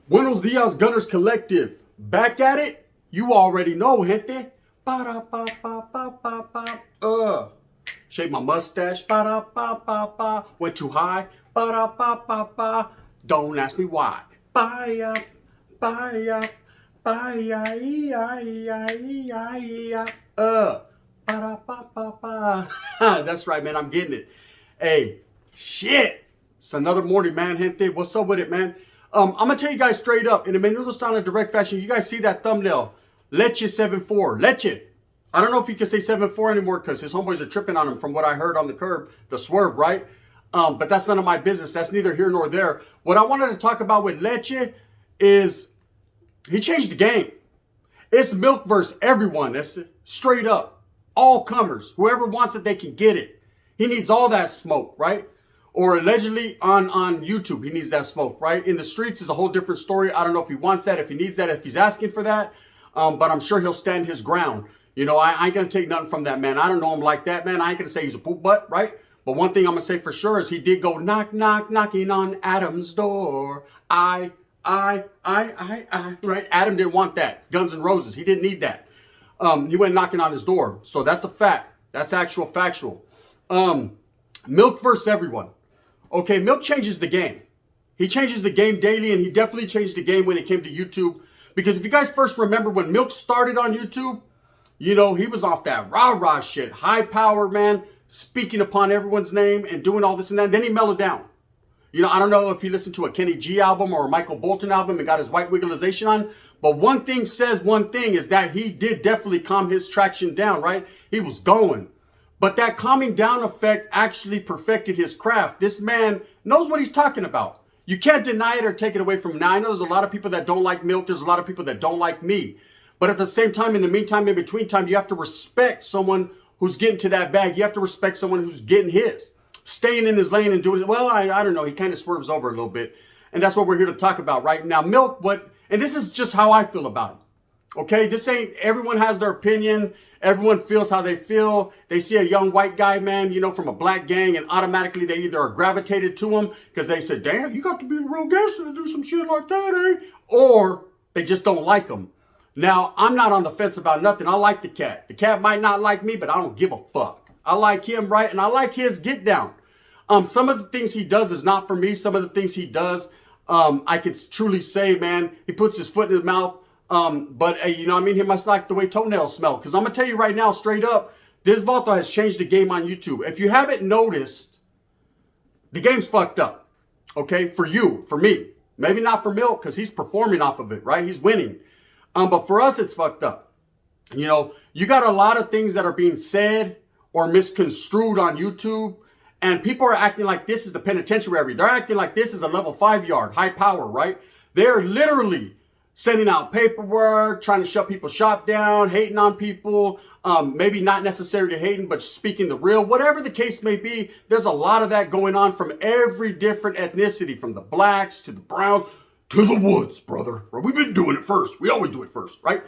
Buenos dias, Gunners Collective. Back at it? You already know, gente. Ba-da-ba-ba-ba-ba-ba. Shave my mustache. Ba-da-ba-ba-ba. Went too high. Ba-da-ba-ba-ba. Don't ask me why. Bye-ya. Bye-ya. Bye-ya. Ba-da-ba-ba-ba. That's right, man. I'm getting it. Hey, shit. It's another morning, man, gente. What's up with it, man? I'm going to tell you guys straight up, in a Menudo style and direct fashion, you guys see that thumbnail, Leche 7'4", Leche. I don't know if you can say 7'4" anymore because his homeboys are tripping on him from what I heard on the curb, the swerve, right? But that's none of my business. That's neither here nor there. What I wanted to talk about with Leche is he changed the game. It's milk versus everyone. That's straight up. All comers. Whoever wants it, they can get it. He needs all that smoke, right? Or allegedly on YouTube, he needs that smoke, right? In the streets is a whole different story. I don't know if he wants that, if he needs that, if he's asking for that. But I'm sure he'll stand his ground. You know, I ain't going to take nothing from that man. I don't know him like that, man. I ain't going to say he's a poop butt, right? But one thing I'm going to say for sure is he did go knock, knock, knocking on Adam's door. Right? Adam didn't want that. Guns N' Roses. He didn't need that. He went knocking on his door. So that's a fact. That's actual factual. Milk versus everyone. Okay, Milk changes the game. He changes the game daily, and he definitely changed the game when it came to YouTube. Because if you guys first remember when Milk started on YouTube, you know, he was off that rah-rah shit. High power, man, speaking upon everyone's name and doing all this and that. And then he mellowed down. You know, I don't know if he listened to a Kenny G album or a Michael Bolton album and got his white wigglization on. But one thing says one thing is that he did definitely calm his traction down, right? He was going. But that calming down effect actually perfected his craft. This man knows what he's talking about. You can't deny it or take it away from him. Now, I know there's a lot of people that don't like Milk. There's a lot of people that don't like me. But at the same time, in the meantime, in between time, you have to respect someone who's getting to that bag. You have to respect someone who's getting his. Staying in his lane and doing it. Well, I don't know. He kind of swerves over a little bit. And that's what we're here to talk about right now. Milk, and this is just how I feel about him. Okay, this ain't, everyone has their opinion. Everyone feels how they feel. They see a young white guy, man, you know, from a black gang, and automatically they either are gravitated to him because they said, damn, you got to be a real gangster to do some shit like that, eh? Or they just don't like him. Now, I'm not on the fence about nothing. I like the cat. The cat might not like me, but I don't give a fuck. I like him, right? And I like his get down. Some of the things he does is not for me. Some of the things he does, I could truly say, man, he puts his foot in his mouth. But you know what I mean? He must like the way toenails smell. Because I'm going to tell you right now, straight up, this Vato has changed the game on YouTube. If you haven't noticed, the game's fucked up. Okay? For you, for me. Maybe not for Milk, because he's performing off of it, right? He's winning. But for us, it's fucked up. You know, you got a lot of things that are being said or misconstrued on YouTube. And people are acting like this is the penitentiary. They're acting like this is a level 5 yard, high power, right? They're literally sending out paperwork, trying to shut people's shop down, hating on people, maybe not necessarily hating, but speaking the real. Whatever the case may be, there's a lot of that going on from every different ethnicity, from the blacks to the browns to the woods, brother. We've been doing it first. We always do it first, right?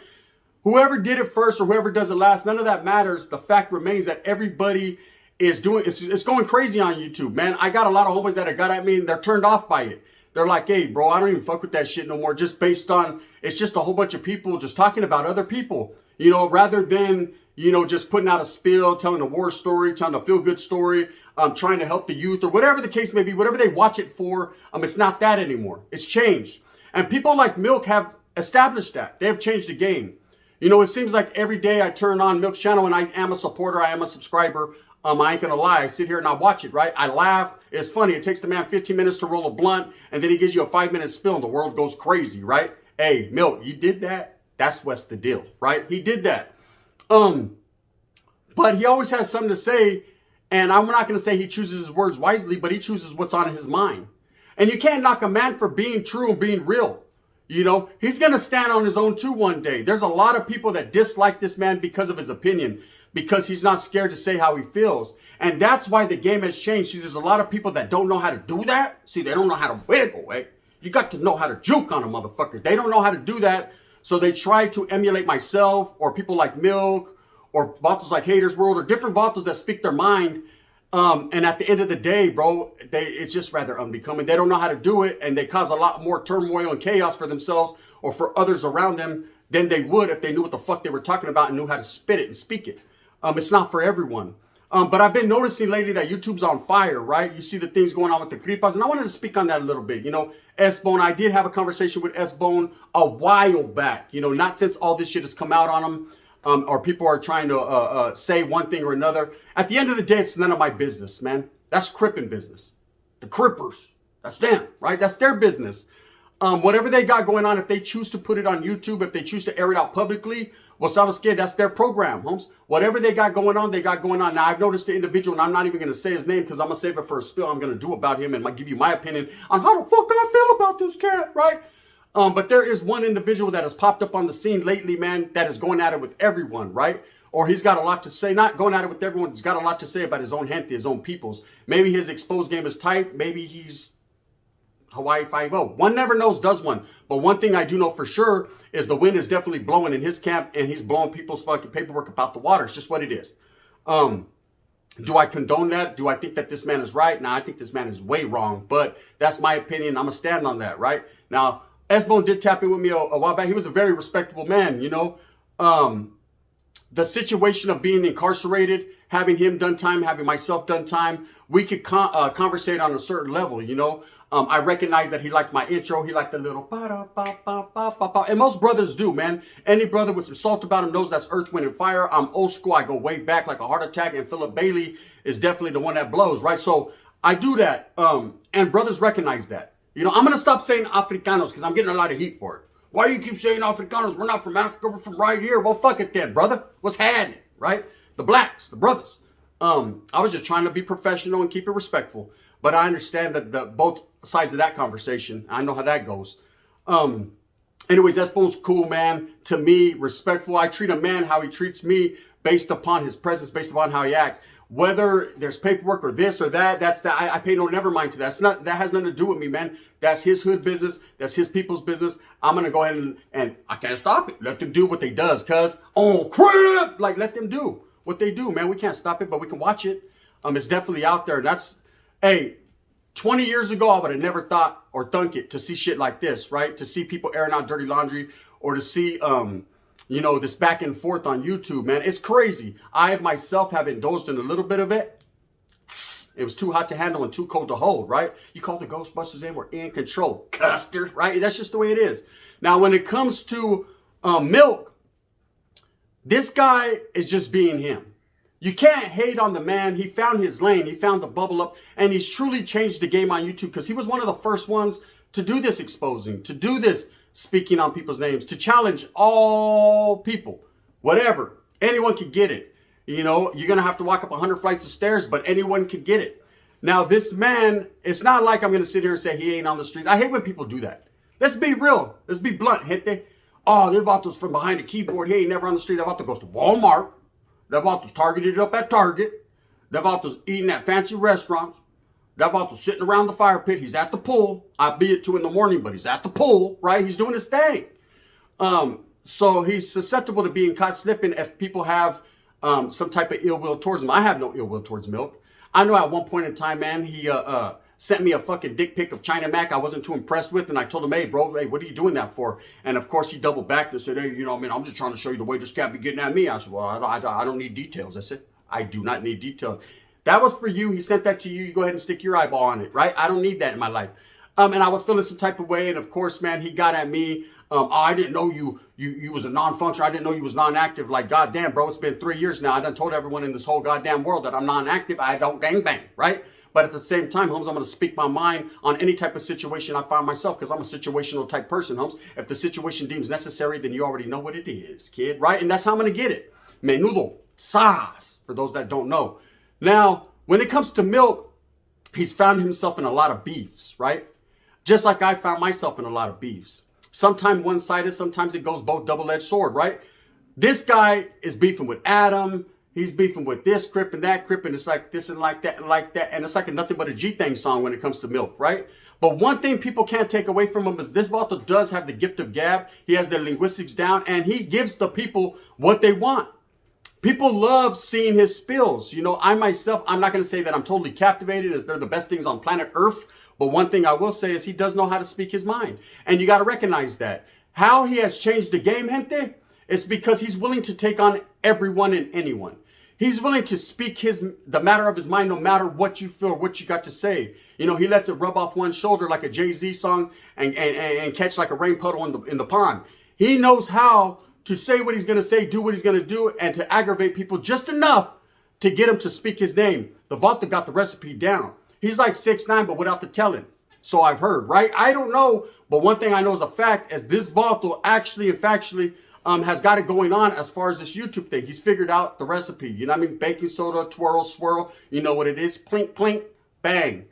Whoever did it first or whoever does it last, none of that matters. The fact remains that everybody is doing, it's going crazy on YouTube, man. I got a lot of homeboys that have got at me and they're turned off by it. They're like, hey, bro, I don't even fuck with that shit no more. Just based on, it's just a whole bunch of people just talking about other people, you know, rather than, you know, just putting out a spiel, telling a war story, telling a feel-good story, trying to help the youth or whatever the case may be, whatever they watch it for. It's not that anymore. It's changed. And people like Milk have established that. They have changed the game. You know, it seems like every day I turn on Milk's channel and I am a supporter, I am a subscriber. I ain't gonna lie, I sit here and I watch it, right? I laugh. It's funny. It takes the man 15 minutes to roll a blunt, and then he gives you a 5-minute spill, and the world goes crazy, right? Hey, Milk, you did that? That's what's the deal, right? He did that. But he always has something to say, and I'm not gonna say he chooses his words wisely, but he chooses what's on his mind. And you can't knock a man for being true and being real. You know, he's gonna stand on his own too one day. There's a lot of people that dislike this man because of his opinion. because he's not scared to say how he feels. And that's why the game has changed. See, there's a lot of people that don't know how to do that. See, they don't know how to wiggle, eh? You got to know how to juke on a motherfucker. They don't know how to do that. So they try to emulate myself or people like Milk or vatos like Haters World or different vatos that speak their mind. And at the end of the day, bro, it's just rather unbecoming. They don't know how to do it, and they cause a lot more turmoil and chaos for themselves or for others around them than they would if they knew what the fuck they were talking about and knew how to spit it and speak it. It's not for everyone. But I've been noticing lately that YouTube's on fire, right? You see the things going on with the creepas, and I wanted to speak on that a little bit. You know, S-Bone, I did have a conversation with S-Bone a while back. You know, not since all this shit has come out on him. Or people are trying to say one thing or another. At the end of the day, it's none of my business, man. That's Crippin' business. The Crippers, that's them, right? That's their business. Whatever they got going on, if they choose to put it on YouTube, if they choose to air it out publicly, well, sabes que, that's their program, Holmes. Whatever they got going on, they got going on. Now, I've noticed the individual, and I'm not even going to say his name because I'm going to save it for a spill I'm going to do about him and give you my opinion on how the fuck I feel about this cat, right? But there is one individual that has popped up on the scene lately, man, that is going at it with everyone, right? Or he's got a lot to say, not going at it with everyone, he's got a lot to say about his own gente, his own peoples. Maybe his exposed game is tight. Maybe he's Hawaii 5-0. One never knows, does one. But one thing I do know for sure is the wind is definitely blowing in his camp, and he's blowing people's fucking paperwork about the water. It's just what it is. Do I condone that? Do I think that this man is right? Nah, I think this man is way wrong. But that's my opinion. I'm going to stand on that, right? Now, S-Bone did tap in with me a while back. He was a very respectable man, you know. The situation of being incarcerated, having him done time, having myself done time, we could conversate on a certain level, you know. I recognize that he liked my intro. He liked the little ba-da-ba-ba-ba-ba-ba. And most brothers do, man. Any brother with some salt about him knows that's Earth, Wind, and Fire. I'm old school. I go way back like a heart attack. And Philip Bailey is definitely the one that blows, right? So I do that. And brothers recognize that. You know, I'm going to stop saying Africanos because I'm getting a lot of heat for it. Why do you keep saying Africanos? We're not from Africa. We're from right here. Well, fuck it then, brother. What's happening, right? The blacks, the brothers. I was just trying to be professional and keep it respectful. But I understand that both sides of that conversation. I know how that goes. Anyways, S-Bone's cool, man. To me, respectful. I treat a man how he treats me based upon his presence, based upon how he acts. Whether there's paperwork or this or that, I pay no never mind to that. That has nothing to do with me, man. That's his hood business. That's his people's business. I'm gonna go ahead and I can't stop it. Let them do what they does, cuz. Oh crap! Like, let them do what they do, man. We can't stop it, but we can watch it. It's definitely out there. And that's, hey, 20 years ago, I would have never thought or thunk it to see shit like this, right? To see people airing out dirty laundry or to see, you know, this back and forth on YouTube, man. It's crazy. I myself have indulged in a little bit of it. It was too hot to handle and too cold to hold, right? You call the Ghostbusters in, we're in control. Custard, right? That's just the way it is. Now, when it comes to Milk, this guy is just being him. You can't hate on the man. He found his lane. He found the bubble up. And he's truly changed the game on YouTube because he was one of the first ones to do this exposing, to do this speaking on people's names, to challenge all people, whatever. Anyone can get it. You know, you're going to have to walk up 100 flights of stairs, but anyone can get it. Now, this man, it's not like I'm going to sit here and say he ain't on the street. I hate when people do that. Let's be real. Let's be blunt, gente. Oh, they're Vatos from behind the keyboard. He ain't never on the street. That Vato goes to Walmart. That Vato's targeted up at Target. That Vato's eating at fancy restaurants. That Vato's sitting around the fire pit. He's at the pool. I'll be at 2 a.m, but he's at the pool, right? He's doing his thing. So he's susceptible to being caught slipping if people have some type of ill will towards him. I have no ill will towards Milk. I know at one point in time, man, he sent me a fucking dick pic of China Mac I wasn't too impressed with, and I told him, hey, bro, hey, what are you doing that for? And of course, he doubled back and said, hey, you know, I mean, I'm just trying to show you the way this can't be getting at me. I said, well, I don't need details. I said, I do not need details. That was for you. He sent that to you. You go ahead and stick your eyeball on it, right? I don't need that in my life. And I was feeling some type of way, and of course, man, he got at me. Oh, I didn't know you was a non-functional. I didn't know you was non-active. Like, goddamn, bro, it's been 3 years now. I done told everyone in this whole goddamn world that I'm non-active. I don't gangbang, right? But at the same time, Holmes, I'm going to speak my mind on any type of situation I find myself because I'm a situational type person, Holmes. If the situation deems necessary, then you already know what it is, kid, right? And that's how I'm going to get it. Menudo, sauce, for those that don't know. Now, when it comes to Milk, he's found himself in a lot of beefs, right? Just like I found myself in a lot of beefs. Sometimes one-sided, sometimes it goes both double-edged sword, right? This guy is beefing with Adam. He's beefing with this Crip and that Crip, and it's like this and like that and like that. And it's like a nothing but a G-Thang song when it comes to Milk, right? But one thing people can't take away from him is this Vato does have the gift of gab. He has the linguistics down, and he gives the people what they want. People love seeing his spills. You know, I myself, I'm not going to say that I'm totally captivated as they're the best things on planet Earth. But one thing I will say is he does know how to speak his mind. And you got to recognize that. How he has changed the game, gente, is because he's willing to take on everyone and anyone. He's willing to speak the matter of his mind no matter what you feel or what you got to say. You know, he lets it rub off one shoulder like a Jay-Z song and catch like a rain puddle in the pond. He knows how to say what he's going to say, do what he's going to do, and to aggravate people just enough to get him to speak his name. The Vato got the recipe down. He's like 6'9", but without the telling. So I've heard, right? I don't know, but one thing I know is a fact is this Vato actually and factually has got it going on as far as this YouTube thing. He's figured out the recipe. You know what I mean? Baking soda, twirl, swirl. You know what it is? Plink, plink, bang.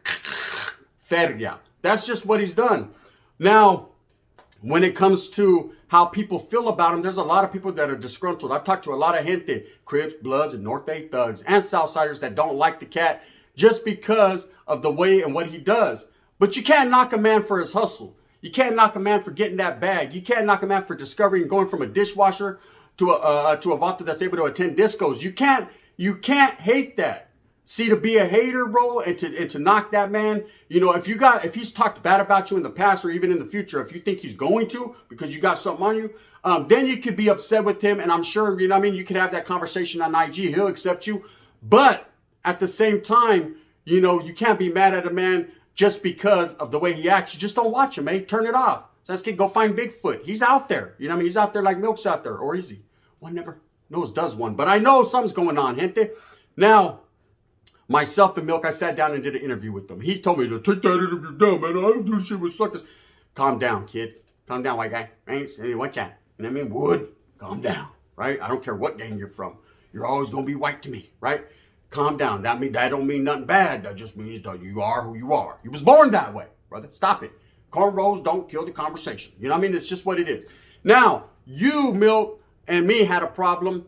Feria. That's just what he's done. Now, when it comes to how people feel about him, there's a lot of people that are disgruntled. I've talked to a lot of gente, Crips, Bloods, and North Bay thugs, and Southsiders that don't like the cat just because of the way and what he does. But you can't knock a man for his hustle. You can't knock a man for getting that bag. You can't knock a man for discovering going from a dishwasher to a Vato that's able to attend discos. You can't hate that. See, to be a hater, bro, and to knock that man, you know, if he's talked bad about you in the past or even in the future, if you think he's going to because you got something on you, then you could be upset with him. And I'm sure, you know what I mean, you could have that conversation on IG. He'll accept you. But at the same time, you know, you can't be mad at a man just because of the way he acts. You just don't watch him, eh? Turn it off. Sasuke, go find Bigfoot. He's out there. You know what I mean? He's out there like Milk's out there. Or is he? One never knows does one. But I know something's going on, gente. Now, myself and Milk, I sat down and did an interview with them. He told me to take that interview down, man. I don't do shit with suckers. Calm down, kid. Calm down, white guy. Thanks. What can? You know what I mean? Wood. Calm down, right? I don't care what gang you're from. You're always going to be white to me, right? Calm down. That don't mean nothing bad. That just means that you are who you are. You was born that way, brother. Stop it. Cornrows don't kill the conversation. You know what I mean? It's just what it is. Now, you, Milk, and me had a problem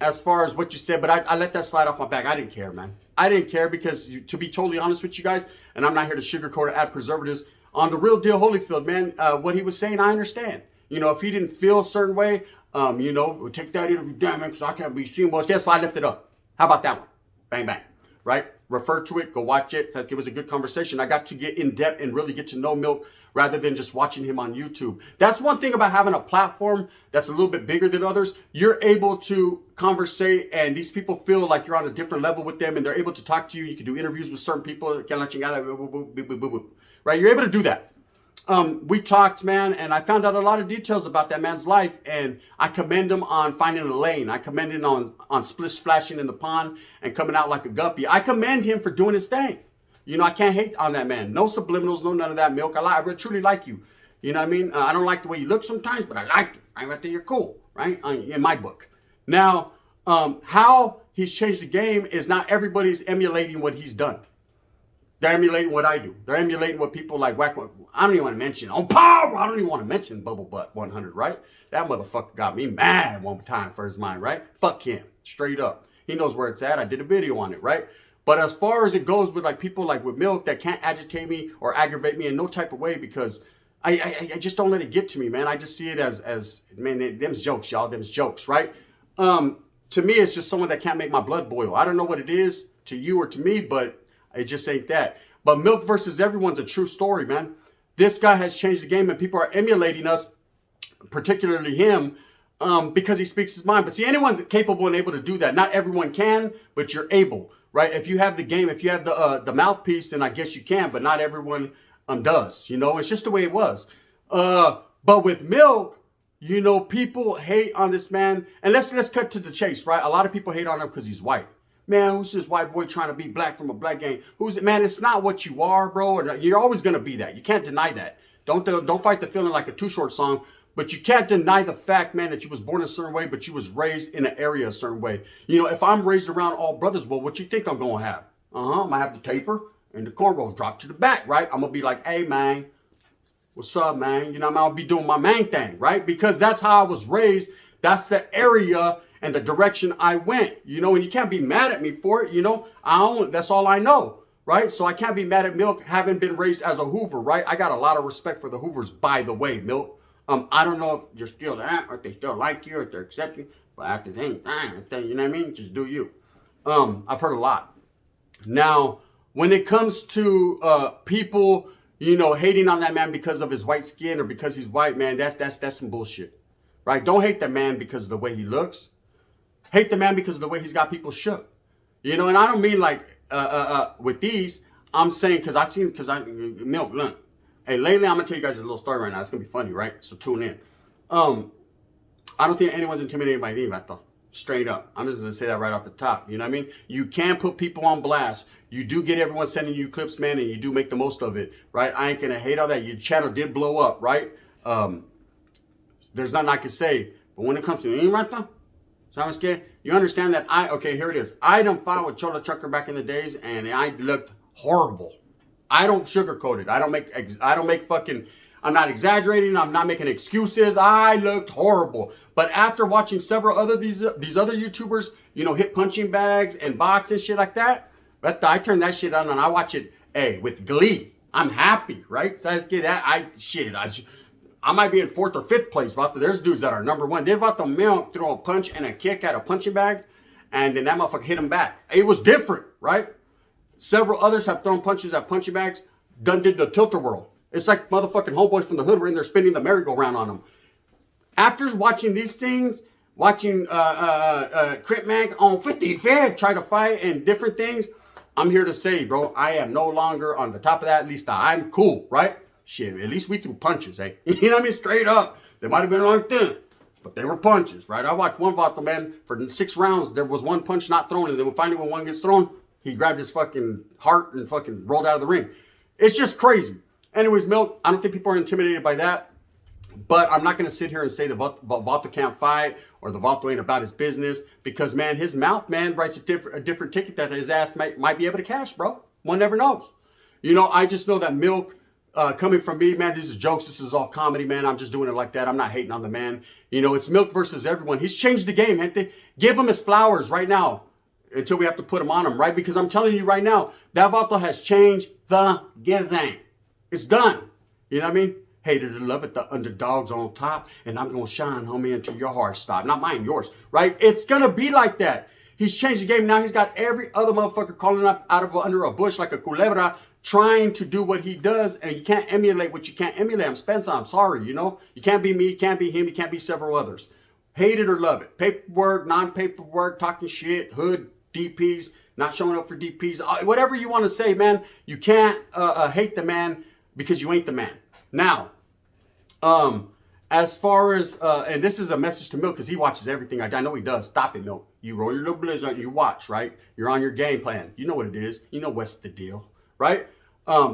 as far as what you said, but I let that slide off my back. I didn't care, man. I didn't care because, to be totally honest with you guys, and I'm not here to sugarcoat or add preservatives, on the real deal Holyfield, man, what he was saying, I understand. You know, if he didn't feel a certain way, you know, take that interview down, man, because I can't be seen. Well, guess what? I left it up. How about that one? Bang, bang. Right? Refer to it. Go watch it. It was a good conversation. I got to get in depth and really get to know Milk rather than just watching him on YouTube. That's one thing about having a platform that's a little bit bigger than others. You're able to conversate, and these people feel like you're on a different level with them, and they're able to talk to you. You can do interviews with certain people. Right? You're able to do that. We talked, man, and I found out a lot of details about that man's life, and I commend him on finding a lane. I commend him on splish splashing in the pond and coming out like a guppy. I commend him for doing his thing. You know, I can't hate on that man. No subliminals, no none of that, Milk. I really, truly like you. You know what I mean? I don't like the way you look sometimes, but I like you. I think you're cool, right? In my book. Now, how he's changed the game is not everybody's emulating what he's done. They're emulating what I do. They're emulating what people like Whack. I don't even want to mention. Oh, power! I don't even want to mention Bubble Butt 100, right? That motherfucker got me mad one time for his mind, right? Fuck him. Straight up. He knows where it's at. I did a video on it, right? But as far as it goes with like people like with Milk that can't agitate me or aggravate me in no type of way because I just don't let it get to me, man. I just see it as man, them's jokes, y'all. Them's jokes, right? To me, it's just someone that can't make my blood boil. I don't know what it is to you or to me, but it just ain't that. But Milk versus everyone's a true story, man. This guy has changed the game, and people are emulating us, particularly him, because he speaks his mind. But see, anyone's capable and able to do that. Not everyone can, but you're able, right? If you have the game, if you have the mouthpiece, then I guess you can, but not everyone does. You know, it's just the way it was. But with Milk, you know, people hate on this man. And let's cut to the chase, right? A lot of people hate on him because he's white. Man, who's this white boy trying to be black from a black gang? Who's it? Man, it's not what you are, bro. You're always going to be that. You can't deny that. Don't fight the feeling like a Too Short song. But you can't deny the fact, man, that you was born a certain way, but you was raised in an area a certain way. You know, if I'm raised around all brothers, well, what you think I'm going to have? I'm going to have the taper and the cornrows drop to the back, right? I'm going to be like, hey, man, what's up, man? You know, I'm going to be doing my main thing, right? Because that's how I was raised. That's the area and the direction I went, you know, and you can't be mad at me for it, you know. That's all I know, right? So I can't be mad at Milk having been raised as a Hoover, right? I got a lot of respect for the Hoovers, by the way, Milk. I don't know if you're still that, or if they still like you, or if they're accepting, but at the same time, you know what I mean? Just do you. I've heard a lot. Now, when it comes to people, you know, hating on that man because of his white skin or because he's white, man, that's some bullshit, right? Don't hate the man because of the way he looks. Hate the man because of the way he's got people shook, you know. And I don't mean like with these. I'm saying because Milk. Look, hey, lately I'm gonna tell you guys a little story right now. It's gonna be funny, right? So tune in. I don't think anyone's intimidated by me, Vato. Straight up. I'm just going to say that right off the top. You know what I mean? You can put people on blast. You do get everyone sending you clips, man, and you do make the most of it, right? I ain't going to hate all that. Your channel did blow up, right? There's nothing I can say. But when it comes to me, Vato, you understand that okay, here it is. I done fought with Cholo Trucker back in the days, and I looked horrible. I don't sugarcoat it. I don't make fucking... I'm not exaggerating. I'm not making excuses. I looked horrible. But after watching several other these other YouTubers, you know, hit punching bags and box and shit like that, I turn that shit on and I watch it, with glee. I'm happy, right? So I might be in 4th or 5th place, but there's dudes that are number 1. They're about to Milk throw a punch and a kick at a punching bag, and then that motherfucker hit him back. It was different, right? Several others have thrown punches at punching bags, did the tilt-a-whirl. It's like motherfucking homeboys from the hood were in there spinning the merry-go-round on them. After watching these things, watching Crip Mac on 55 try to fight and different things, I'm here to say, bro, I am no longer on the top of that. At least I'm cool, right? Shit, at least we threw punches, eh? You know what I mean? Straight up. They might have been like this, but they were punches, right? I watched one Vato, man, for 6 rounds, there was one punch not thrown, and then finally when one gets thrown, he grabbed his fucking heart and fucking rolled out of the ring. It's just crazy. Anyways, Milk, I don't think people are intimidated by that. But I'm not going to sit here and say the Vato can't fight or the Vato ain't about his business. Because, man, his mouth, man, writes a different ticket that his ass might be able to cash, bro. One never knows. You know, I just know that Milk, coming from me, man, this is jokes. This is all comedy, man. I'm just doing it like that. I'm not hating on the man. You know, it's Milk versus everyone. He's changed the game, gente. Give him his flowers right now until we have to put him on him, right? Because I'm telling you right now, that Vato has changed the game. It's done. You know what I mean? Hated to love it, the underdog's on top, and I'm going to shine, homie, until your heart stops. Not mine, yours, right? It's going to be like that. He's changed the game. Now he's got every other motherfucker calling up out of under a bush like a culebra, trying to do what he does, and you can't emulate what you can't emulate. I'm Spencer. I'm sorry, you know? You can't be me, you can't be him, you can't be several others. Hate it or love it. Paperwork, non-paperwork, talking shit, hood, DPs, not showing up for DPs, whatever you want to say, man. You can't hate the man because you ain't the man. Now, as far as, and this is a message to Milk because he watches everything I know he does. Stop it, Milk. You roll your little blizzard and you watch, right? You're on your game plan. You know what it is. You know what's the deal, right?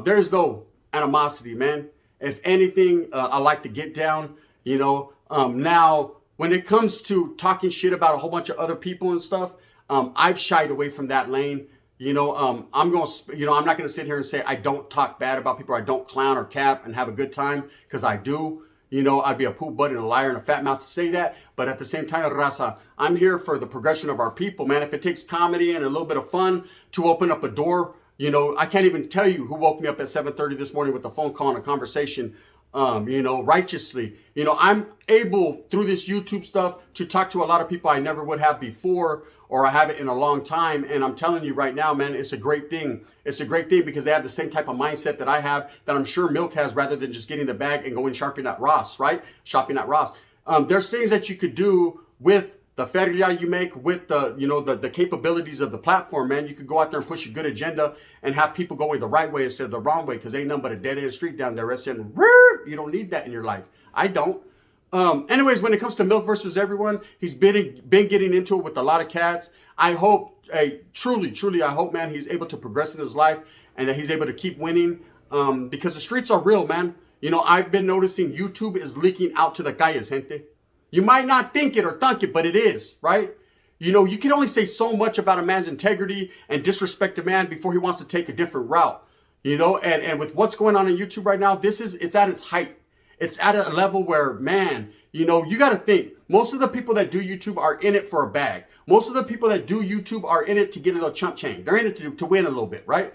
There's no animosity, man. If anything, I like to get down, you know. Now, when it comes to talking shit about a whole bunch of other people and stuff, I've shied away from that lane. You know, I'm not going to sit here and say I don't talk bad about people. I don't clown or cap and have a good time because I do. You know, I'd be a poop butt and a liar and a fat mouth to say that. But at the same time, raza, I'm here for the progression of our people, man. If it takes comedy and a little bit of fun to open up a door, you know, I can't even tell you who woke me up at 7:30 this morning with a phone call and a conversation, you know, righteously. You know, I'm able through this YouTube stuff to talk to a lot of people I never would have before, or I haven't in a long time. And I'm telling you right now, man, it's a great thing. It's a great thing because they have the same type of mindset that I have, that I'm sure Milk has, rather than just getting the bag and going shopping at Ross, right? Shopping at Ross. There's things that you could do with the feria you make, with the, you know, the capabilities of the platform, man. You could go out there and push a good agenda and have people going the right way instead of the wrong way, because ain't nothing but a dead end street down there. It's saying, you don't need that in your life. I don't. Anyways, when it comes to Milk versus everyone, he's been getting into it with a lot of cats. I hope, truly, I hope, man, he's able to progress in his life and that he's able to keep winning, because the streets are real, man. You know, I've been noticing YouTube is leaking out to the calles, gente. You might not think it or thunk it, but it is, right? You know, you can only say so much about a man's integrity and disrespect a man before he wants to take a different route. You know, and with what's going on YouTube right now, it's at its height. It's at a level where, man, You know, you got to think. Most of the people that do YouTube are in it for a bag. Most of the people that do YouTube are in it to get a little chump change. They're in it to win a little bit, right?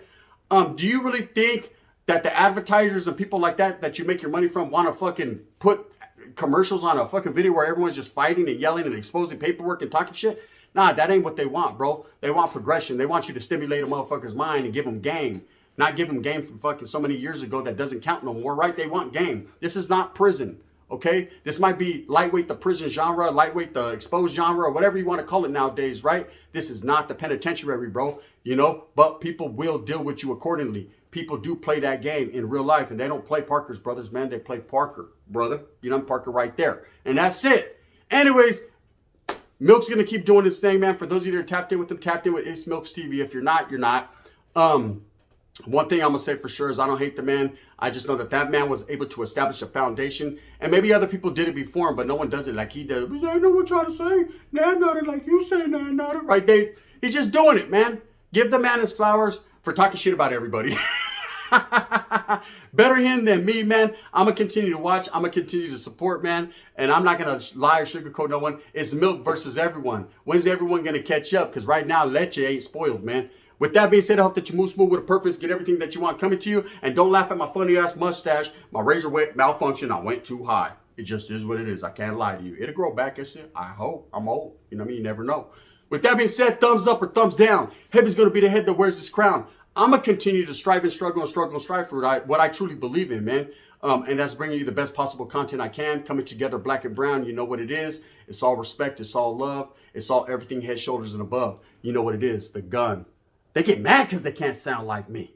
Do you really think that the advertisers and people like that you make your money from want to fucking put commercials on a fucking video where everyone's just fighting and yelling and exposing paperwork and talking shit? Nah, that ain't what they want, bro. They want progression. They want you to stimulate a motherfucker's mind and give them game. Not give them game from fucking so many years ago that doesn't count no more, right? They want game. This is not prison. Okay, this might be lightweight the prison genre, lightweight the exposed genre, or whatever you want to call it nowadays, right? This is not the penitentiary, bro, you know, but people will deal with you accordingly. People do play that game in real life, and they don't play Parker's brothers, man. They play Parker, brother. You know, Parker right there. And that's it. Anyways, Milk's going to keep doing his thing, man. For those of you that are tapped in with him, tapped in with It's Milk's TV. If you're not, you're not. One thing I'm going to say for sure is I don't hate the man. I just know that man was able to establish a foundation. And maybe other people did it before him, but no one does it like he does. I know what you're trying to say. Nah, not it like you say, nah, not it. Right? He's just doing it, man. Give the man his flowers for talking shit about everybody. Better him than me, man. I'm going to continue to watch. I'm going to continue to support, man. And I'm not going to lie or sugarcoat no one. It's Milk versus everyone. When's everyone going to catch up? Because right now, Leche ain't spoiled, man. With that being said, I hope that you move smooth with a purpose, get everything that you want coming to you, and don't laugh at my funny ass mustache. My razor malfunction, I went too high. It just is what it is. I can't lie to you. It'll grow back, I hope. I'm old. You know what I mean? You never know. With that being said, thumbs up or thumbs down. Heaven's going to be the head that wears this crown. I'm going to continue to strive and struggle and struggle and strive for what I truly believe in, man. And that's bringing you the best possible content I can. Coming together black and brown, you know what it is. It's all respect. It's all love. It's all everything head, shoulders, and above. You know what it is. The gun. They get mad because they can't sound like me.